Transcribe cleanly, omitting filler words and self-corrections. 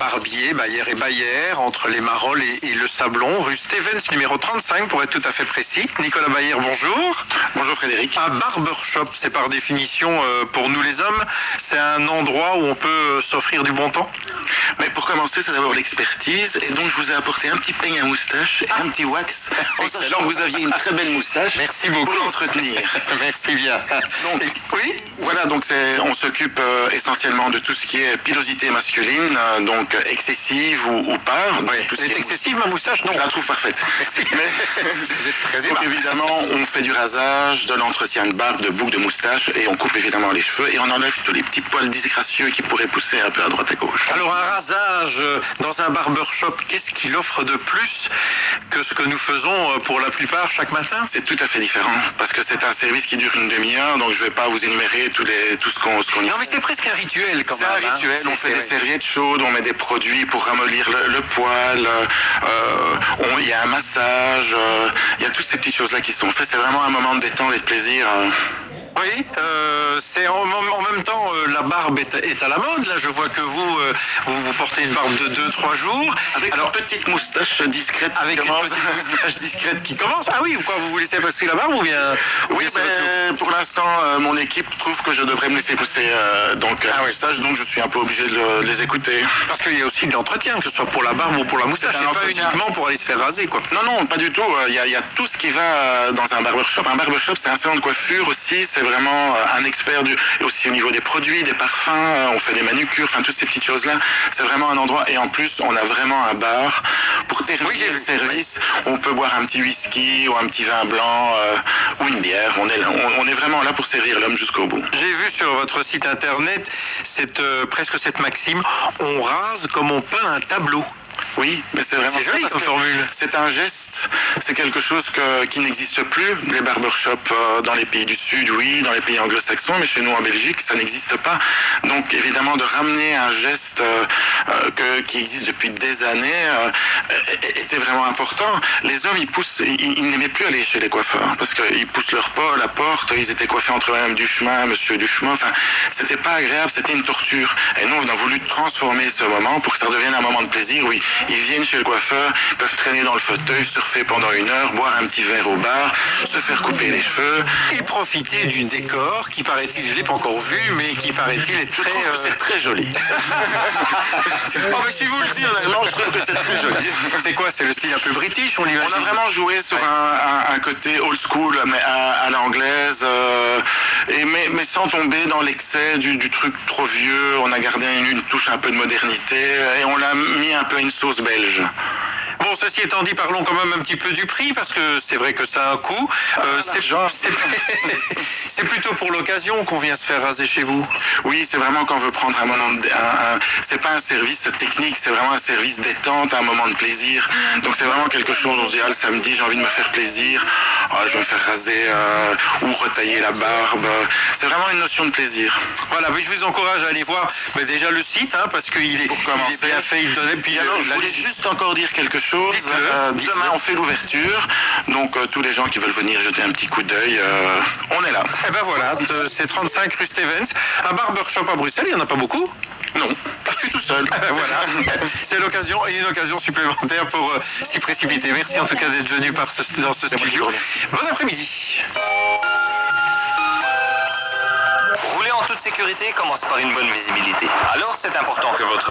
barbier, Bayer et Bayer, entre les Marolles et le Sablon, rue Stevens, numéro 35, pour être tout à fait précis. Nicolas Bayer, bonjour. Bonjour Frédéric. Un barbershop, c'est par définition, pour nous les hommes, c'est un endroit où on peut s'offrir du bon temps? Mais pour commencer, c'est d'abord l'expertise. Et donc, je vous ai apporté un petit peigne à moustache et un petit wax. En sachant que vous aviez une très belle moustache. Merci beaucoup. Pour l'entretenir. Merci bien. Donc, oui, voilà, donc on s'occupe essentiellement de tout ce qui est pilosité masculine, donc excessive ou pas. Oui. C'est excessive ma moustache? Non. Je la trouve parfaite. Merci. Mais, vous êtes très donc, évidemment, on fait du rasage, de l'entretien de barbe, de boucle de moustache, et on coupe évidemment les cheveux, et on enlève tous les petits poils disgracieux qui pourraient pousser un peu à droite à gauche. Alors un rasage dans un barbershop, qu'est-ce qu'il offre de plus que ce que nous faisons pour la plupart chaque matin? C'est tout à fait différent, parce que c'est un service qui dure une demi-heure, donc je ne vais pas vous énumérer tout ce qu'on y Non mais c'est presque un rituel quand même. C'est un rituel, on fait des serviettes chaudes, on met des produits pour ramollir le poil, il y a un massage, il y a toutes ces petites choses-là qui sont faites, c'est vraiment un moment de détente et de plaisir. Oui, c'est en même temps, la barbe est à la mode. Là, je vois que vous portez une barbe de 2-3 jours. Avec une petite moustache discrète avec une petite moustache discrète qui commence. Ah oui, quoi, vous laissez passer la barbe ou bien? Oui, mais pour l'instant, mon équipe trouve que je devrais me laisser pousser la moustache, donc je suis un peu obligé de les écouter. Parce qu'il y a aussi de l'entretien, que ce soit pour la barbe ou pour la moustache. C'est pas uniquement pour aller se faire raser, quoi. Non, non, pas du tout. Il y a tout ce qui va dans un barbershop. Un barbershop, c'est un salon de coiffure aussi. C'est vraiment un expert et aussi au niveau des produits, des parfums, on fait des manucures, enfin toutes ces petites choses-là. C'est vraiment un endroit, et en plus, on a vraiment un bar. Pour terminer le service, on peut boire un petit whisky ou un petit vin blanc ou une bière. On est vraiment là pour servir l'homme jusqu'au bout. J'ai vu sur votre site internet presque cette maxime, on rase comme on peint un tableau. Oui, mais c'est vraiment joli comme formule. C'est un geste, c'est quelque chose qui n'existe plus. Les barbershops dans les pays du Sud, oui, dans les pays anglo-saxons, mais chez nous en Belgique, ça n'existe pas. Donc évidemment, de ramener un geste qui existe depuis des années était vraiment important. Les hommes, ils n'aimaient plus aller chez les coiffeurs parce qu'ils poussent la porte, ils étaient coiffés entre Madame Duchemin, Monsieur Duchemin, enfin, c'était pas agréable, c'était une torture. Et nous, on a voulu transformer ce moment pour que ça devienne un moment de plaisir. Oui, ils viennent chez le coiffeur, peuvent traîner dans le fauteuil, surfer pendant 1 heure, boire un petit verre au bar, se faire couper les cheveux. Et profiter du décor qui, paraît-il, je ne l'ai pas encore vu, mais qui, paraît-il, est très... c'est très joli. Oh, mais si vous le dites, honnêtement, je trouve que c'est très joli. C'est quoi? C'est le style un peu british, on l'imagine? On a vraiment joué sur un côté old school, mais à l'anglaise, mais sans tomber dans l'excès du truc trop vieux. On a gardé une touche un peu de modernité, et on l'a mis un peu à une sauce belge. Bon, ceci étant dit, parlons quand même un petit peu du prix, parce que c'est vrai que ça a un coût. C'est plutôt pour l'occasion qu'on vient se faire raser chez vous? Oui, c'est vraiment quand on veut prendre un moment c'est pas un service technique, c'est vraiment un service détente, un moment de plaisir. Donc c'est vraiment quelque chose, on se dit, le samedi, j'ai envie de me faire plaisir, je vais me faire raser ou retailler la barbe. C'est vraiment une notion de plaisir. Voilà, mais je vous encourage à aller voir déjà le site, parce qu'il est bien fait, il donne. Puis alors, je voulais juste encore dire quelque chose. Demain, on fait l'ouverture, donc tous les gens qui veulent venir jeter un petit coup d'œil, on est là. Et ben voilà, c'est 35 rue Stevens, un barbershop à Bruxelles, il n'y en a pas beaucoup? Non, je suis tout seul. Voilà, c'est l'occasion, et une occasion supplémentaire pour s'y précipiter. Merci en tout cas d'être venu dans ce studio. Bon après-midi. Rouler en toute sécurité commence par une bonne visibilité. Alors c'est important que votre